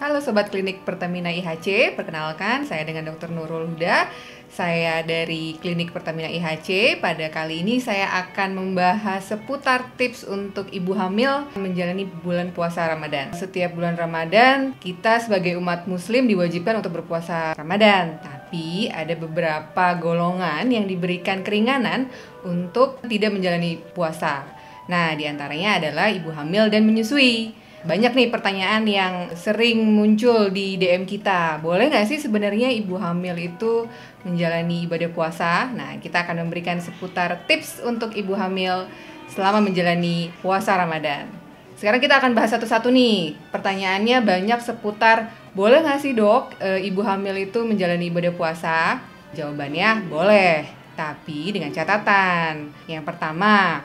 Halo Sobat Klinik Pertamina IHC, perkenalkan saya dengan Dr. Nurul Huda. Saya dari Klinik Pertamina IHC. Pada kali ini saya akan membahas seputar tips untuk ibu hamil menjalani bulan puasa Ramadan. Setiap bulan Ramadan, kita sebagai umat muslim diwajibkan untuk berpuasa Ramadan. Tapi ada beberapa golongan yang diberikan keringanan untuk tidak menjalani puasa. Nah, diantaranya adalah ibu hamil dan menyusui. Banyak nih pertanyaan yang sering muncul di DM kita. Boleh nggak sih sebenarnya ibu hamil itu menjalani ibadah puasa? Nah, kita akan memberikan seputar tips untuk ibu hamil selama menjalani puasa Ramadan. Sekarang kita akan bahas satu-satu nih. Pertanyaannya banyak seputar, boleh nggak sih dok ibu hamil itu menjalani ibadah puasa? Jawabannya boleh, tapi dengan catatan. Yang pertama,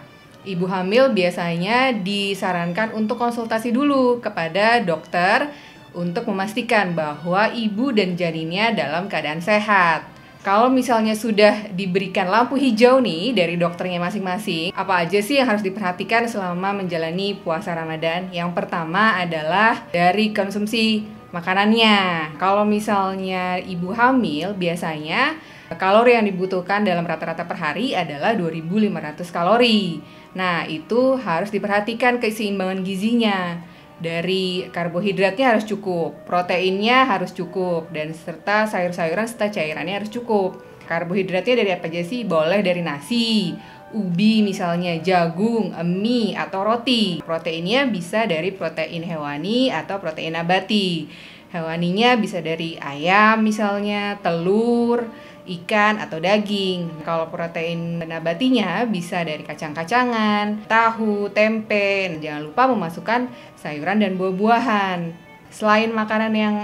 ibu hamil biasanya disarankan untuk konsultasi dulu kepada dokter untuk memastikan bahwa ibu dan janinnya dalam keadaan sehat. Kalau misalnya sudah diberikan lampu hijau nih dari dokternya masing-masing, apa aja sih yang harus diperhatikan selama menjalani puasa Ramadan? Yang pertama adalah dari konsumsi makanannya. Kalau misalnya ibu hamil biasanya kalori yang dibutuhkan dalam rata-rata per hari adalah 2.500 kalori. Nah, itu harus diperhatikan keseimbangan gizinya. Dari karbohidratnya harus cukup, proteinnya harus cukup, dan serta sayur-sayuran serta cairannya harus cukup. Karbohidratnya dari apa aja sih? Boleh dari nasi, ubi misalnya, jagung, mie, atau roti. Proteinnya bisa dari protein hewani atau protein nabati. Hewaninya bisa dari ayam misalnya, telur, ikan, atau daging. Kalau protein nabatinya bisa dari kacang-kacangan, tahu, tempe. Jangan lupa memasukkan sayuran dan buah-buahan. Selain makanan yang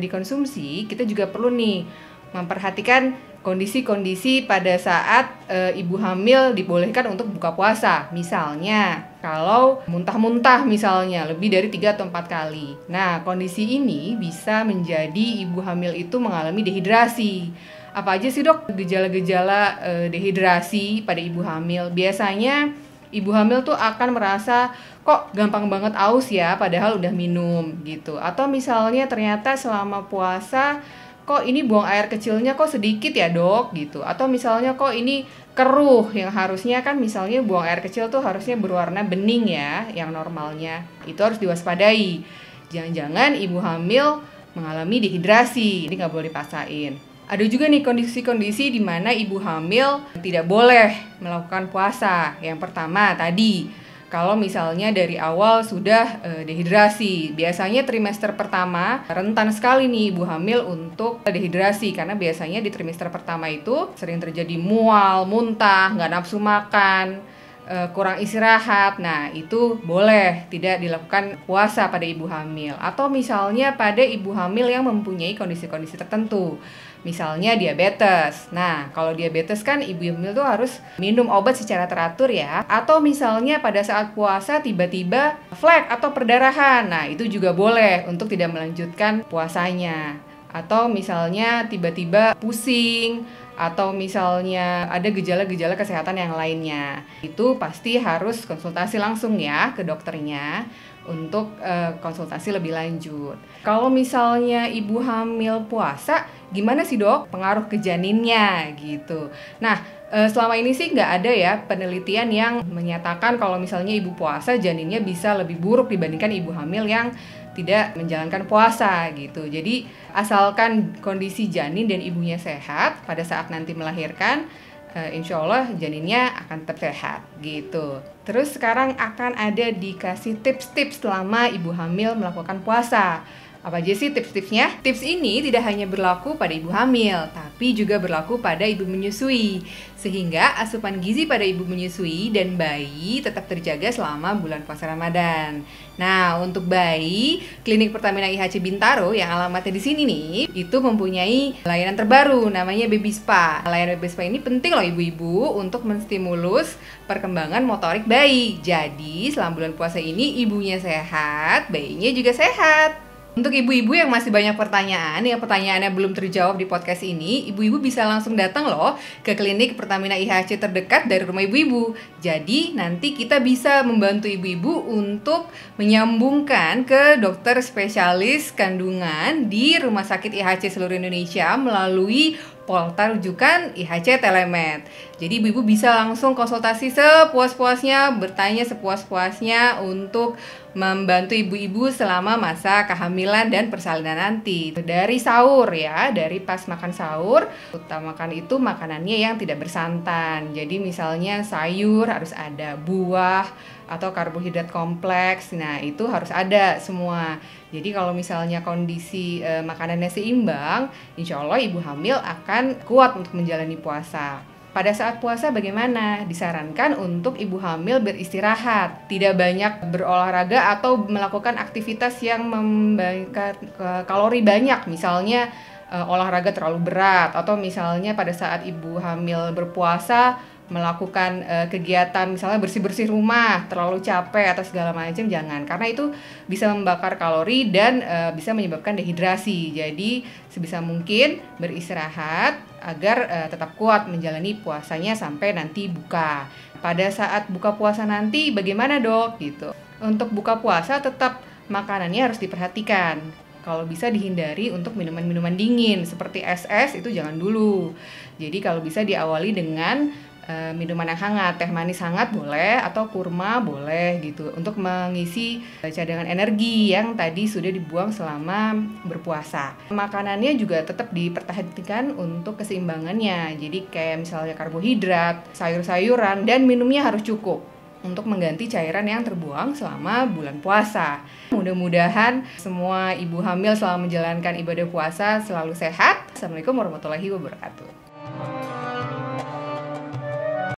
dikonsumsi, kita juga perlu nih memperhatikan kondisi-kondisi pada saat ibu hamil dibolehkan untuk buka puasa. Misalnya, kalau muntah-muntah misalnya lebih dari 3 atau 4 kali. Nah, kondisi ini bisa menjadi ibu hamil itu mengalami dehidrasi. Apa aja sih dok gejala-gejala dehidrasi pada ibu hamil? Biasanya ibu hamil tuh akan merasa kok gampang banget aus ya padahal udah minum gitu. Atau misalnya ternyata selama puasa kok ini buang air kecilnya kok sedikit ya dok gitu. Atau misalnya kok ini keruh, yang harusnya kan misalnya buang air kecil tuh harusnya berwarna bening ya, yang normalnya. Itu harus diwaspadai. Jangan-jangan ibu hamil mengalami dehidrasi, ini nggak boleh dipaksain. Ada juga nih kondisi-kondisi di mana ibu hamil tidak boleh melakukan puasa. Yang pertama tadi, kalau misalnya dari awal sudah dehidrasi. Biasanya trimester pertama rentan sekali nih ibu hamil untuk dehidrasi. Karena biasanya di trimester pertama itu sering terjadi mual, muntah, nggak nafsu makan, kurang istirahat. Nah, itu boleh tidak dilakukan puasa pada ibu hamil. Atau misalnya pada ibu hamil yang mempunyai kondisi-kondisi tertentu. Misalnya diabetes. Nah, kalau diabetes kan ibu hamil tuh harus minum obat secara teratur ya. Atau misalnya pada saat puasa tiba-tiba flek atau perdarahan. Nah, itu juga boleh untuk tidak melanjutkan puasanya. Atau misalnya tiba-tiba pusing, atau misalnya ada gejala-gejala kesehatan yang lainnya. Itu pasti harus konsultasi langsung ya ke dokternya untuk konsultasi lebih lanjut. Kalau misalnya ibu hamil puasa, gimana sih dok pengaruh ke janinnya gitu. Nah, selama ini sih nggak ada ya penelitian yang menyatakan kalau misalnya ibu puasa janinnya bisa lebih buruk dibandingkan ibu hamil yang tidak menjalankan puasa gitu. Jadi asalkan kondisi janin dan ibunya sehat pada saat nanti melahirkan, insya Allah janinnya akan tetap sehat gitu. Terus sekarang akan ada dikasih tips-tips selama ibu hamil melakukan puasa. Apa aja sih tips-tipsnya? Tips ini tidak hanya berlaku pada ibu hamil, tapi juga berlaku pada ibu menyusui. Sehingga asupan gizi pada ibu menyusui dan bayi tetap terjaga selama bulan puasa Ramadan. Nah, untuk bayi, Klinik Pertamina IHC Bintaro yang alamatnya di sini nih, itu mempunyai layanan terbaru namanya Baby Spa. Layanan Baby Spa ini penting loh ibu-ibu untuk menstimulus perkembangan motorik bayi. Jadi, selama bulan puasa ini ibunya sehat, bayinya juga sehat. Untuk ibu-ibu yang masih banyak pertanyaan, yang pertanyaannya belum terjawab di podcast ini, ibu-ibu bisa langsung datang loh ke klinik Pertamina IHC terdekat dari rumah ibu-ibu. Jadi nanti kita bisa membantu ibu-ibu untuk menyambungkan ke dokter spesialis kandungan di Rumah Sakit IHC seluruh Indonesia melalui portal rujukan IHC Telemed. Jadi ibu-ibu bisa langsung konsultasi sepuas-puasnya, bertanya sepuas-puasnya untuk membantu ibu-ibu selama masa kehamilan dan persalinan nanti. Dari sahur ya, dari pas makan sahur, utamakan itu makanannya yang tidak bersantan. Jadi misalnya sayur harus ada, buah atau karbohidrat kompleks. Nah, itu harus ada semua. Jadi kalau misalnya kondisi makanannya seimbang, insya Allah ibu hamil akan kuat untuk menjalani puasa. Pada saat puasa bagaimana? Disarankan untuk ibu hamil beristirahat, tidak banyak berolahraga atau melakukan aktivitas yang membakar kalori banyak, misalnya olahraga terlalu berat, atau misalnya pada saat ibu hamil berpuasa melakukan kegiatan misalnya bersih-bersih rumah terlalu capek atau segala macam, jangan, karena itu bisa membakar kalori dan bisa menyebabkan dehidrasi. Jadi sebisa mungkin beristirahat agar tetap kuat menjalani puasanya sampai nanti buka. Pada saat buka puasa nanti bagaimana dok? Gitu. Untuk buka puasa tetap makanannya harus diperhatikan. Kalau bisa dihindari untuk minuman-minuman dingin seperti es itu jangan dulu. Jadi kalau bisa diawali dengan minuman yang hangat, teh manis hangat boleh atau kurma boleh gitu untuk mengisi cadangan energi yang tadi sudah dibuang selama berpuasa. Makanannya juga tetap diperhatikan untuk keseimbangannya. Jadi kayak misalnya karbohidrat, sayur-sayuran, dan minumnya harus cukup untuk mengganti cairan yang terbuang selama bulan puasa. Mudah-mudahan semua ibu hamil selama menjalankan ibadah puasa selalu sehat. Assalamualaikum warahmatullahi wabarakatuh.